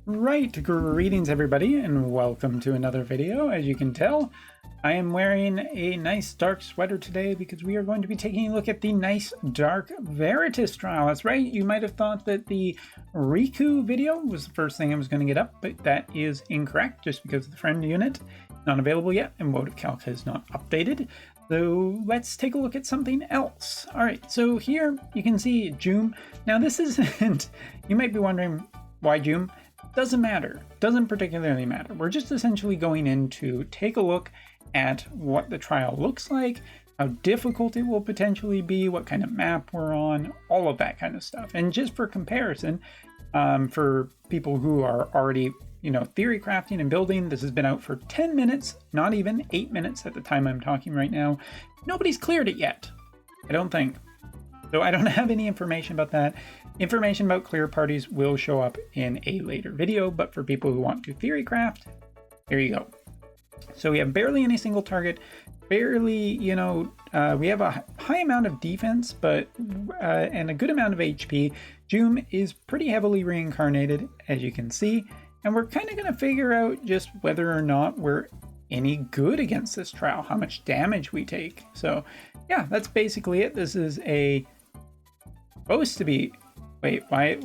Right, greetings everybody and welcome to another video. As you can tell, I am wearing a nice dark sweater today because we are going to be taking a look at the nice dark Veritas trial. That's right, you might have thought that the Riku video was the first thing I was going to get up, but that is incorrect just because the friend unit not available yet and WotaCalc has not updated. So let's take a look at something else. All right, so here you can see Joom. Now this isn't, you might be wondering why Joom? Doesn't matter, doesn't particularly matter. We're just essentially going in to take a look at what the trial looks like, how difficult it will potentially be, what kind of map we're on, all of that kind of stuff. And just for comparison, for people who are already, theory crafting and building, this has been out for 10 minutes, not even 8 minutes at the time I'm talking right now. Nobody's cleared it yet, I don't think. So I don't have any information about that. Information about clear parties will show up in a later video, but for people who want to theory craft, here you go. So we have barely any single target, barely, we have a high amount of defense, but and a good amount of HP. Joom is pretty heavily reincarnated, as you can see, and we're kind of going to figure out just whether or not we're any good against this trial, how much damage we take. So yeah, that's basically it. This is a supposed to be, wait, why?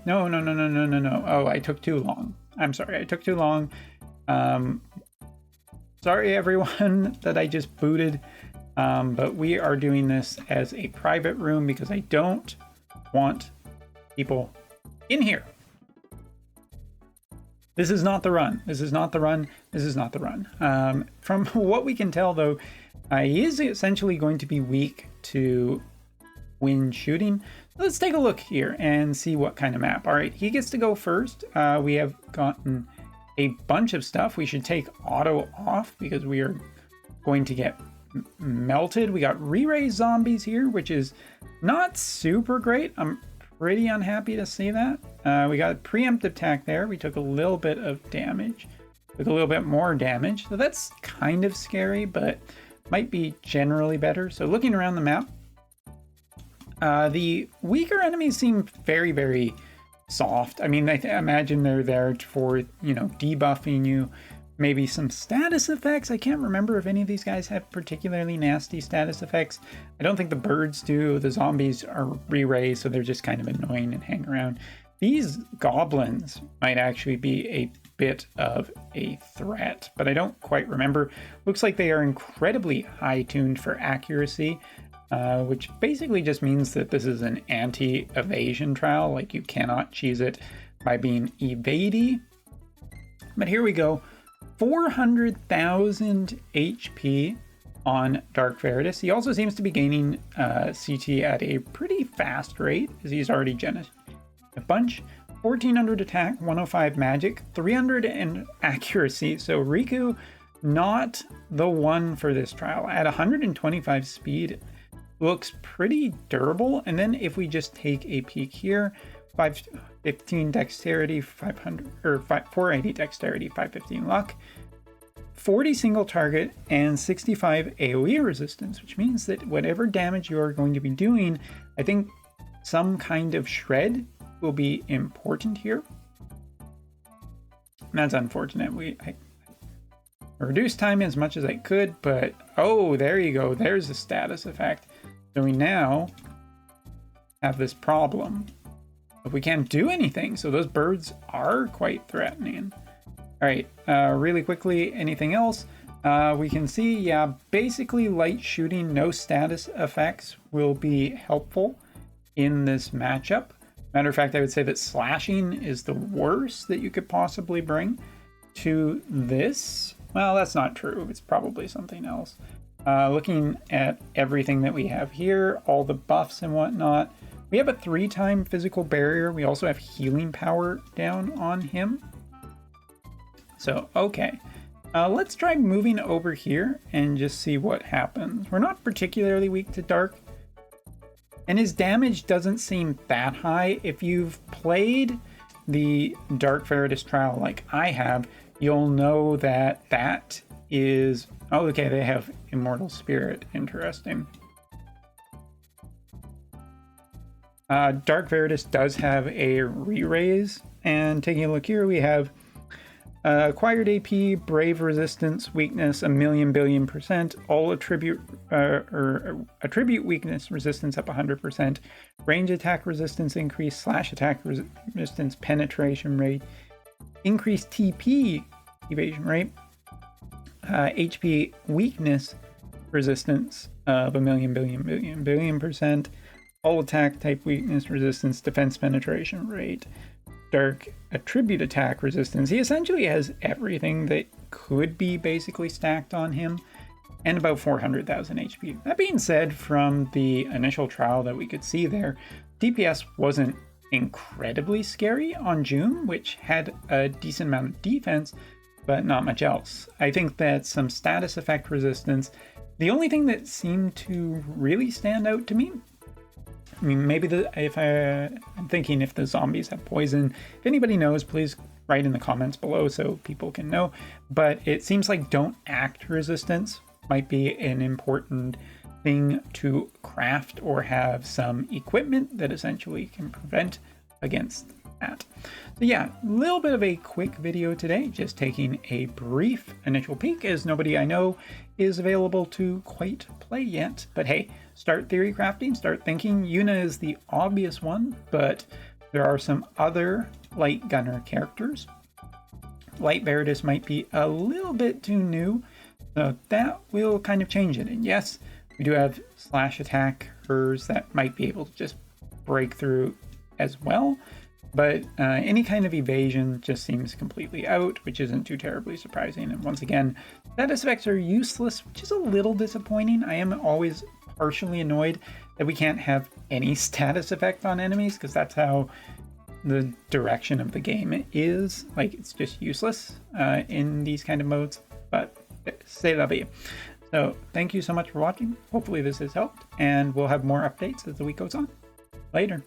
No. Oh, I took too long. I'm sorry, I took too long. Sorry everyone that I just booted, but we are doing this as a private room because I don't want people in here. This is not the run. This is not the run. This is not the run. From what we can tell though, he is essentially going to be weak to wind shooting. Let's take a look here and see what kind of map. All right, he gets to go first. We have gotten a bunch of stuff. We should take auto off because we are going to get melted. We got re-raised zombies here, which is not super great. I'm pretty unhappy to see that. We got a preemptive attack there. We took a little bit of damage, took a little bit more damage. So that's kind of scary, but might be generally better. So looking around the map, the weaker enemies seem very, very soft. I mean, I imagine they're there for, debuffing you. Maybe some status effects. I can't remember if any of these guys have particularly nasty status effects. I don't think the birds do. The zombies are re-raised, so they're just kind of annoying and hang around. These goblins might actually be a bit of a threat, but I don't quite remember. Looks like they are incredibly high-tuned for accuracy. Which basically just means that this is an anti-evasion trial, like you cannot cheese it by being evadey. But here we go, 400,000 HP on Dark Veritus. He also seems to be gaining CT at a pretty fast rate, as he's already generated a bunch. 1400 attack, 105 magic, 300 in accuracy. So Riku, not the one for this trial. At 125 speed, looks pretty durable. And then if we just take a peek here, 515 dexterity, 480 dexterity, 515 luck, 40 single target, and 65 AoE resistance, which means that whatever damage you're going to be doing, I think some kind of shred will be important here. And that's unfortunate. I reduced time as much as I could, but oh, there you go. There's the status effect. So we now have this problem, but we can't do anything. So those birds are quite threatening. All right, really quickly, anything else? We can see, yeah, basically light shooting, no status effects will be helpful in this matchup. Matter of fact, I would say that slashing is the worst that you could possibly bring to this. Well, that's not true. It's probably something else. Looking at everything that we have here, all the buffs and whatnot, we have a 3-time physical barrier. We also have healing power down on him. So, okay. Let's try moving over here and just see what happens. We're not particularly weak to dark, and his damage doesn't seem that high. If you've played the Dark Veritus trial like I have, you'll know that that is... Oh, okay, they have Immortal Spirit. Interesting. Dark Veritus does have a re-raise, and taking a look here, we have acquired AP, Brave Resistance, Weakness, 1,000,000,000,000%, all attribute attribute weakness resistance up 100%, range attack resistance increase, slash attack resistance, penetration rate, increased TP evasion rate, HP weakness resistance of 1,000,000,000,000,000%, all attack type weakness resistance, defense penetration rate, dark attribute attack resistance. He essentially has everything that could be basically stacked on him, and about 400,000 HP. That being said, from the initial trial that we could see there, DPS wasn't incredibly scary on June, which had a decent amount of defense, but not much else. I think that some status effect resistance, the only thing that seemed to really stand out to me, I mean, maybe I'm thinking if the zombies have poison. If anybody knows, please write in the comments below so people can know. But it seems like don't act resistance might be an important thing to craft or have some equipment that essentially can prevent against that. So yeah, a little bit of a quick video today, just taking a brief initial peek, as nobody I know is available to quite play yet. But hey, start theory crafting, start thinking. Yuna is the obvious one, but there are some other light gunner characters. Light Veritas might be a little bit too new, so that will kind of change it. And yes, we do have slash attackers that might be able to just break through as well. But any kind of evasion just seems completely out, which isn't too terribly surprising. And once again, status effects are useless, which is a little disappointing. I am always partially annoyed that we can't have any status effect on enemies, because that's how the direction of the game is. Like, it's just useless in these kind of modes. But c'est la vie. So thank you so much for watching. Hopefully this has helped, and we'll have more updates as the week goes on. Later.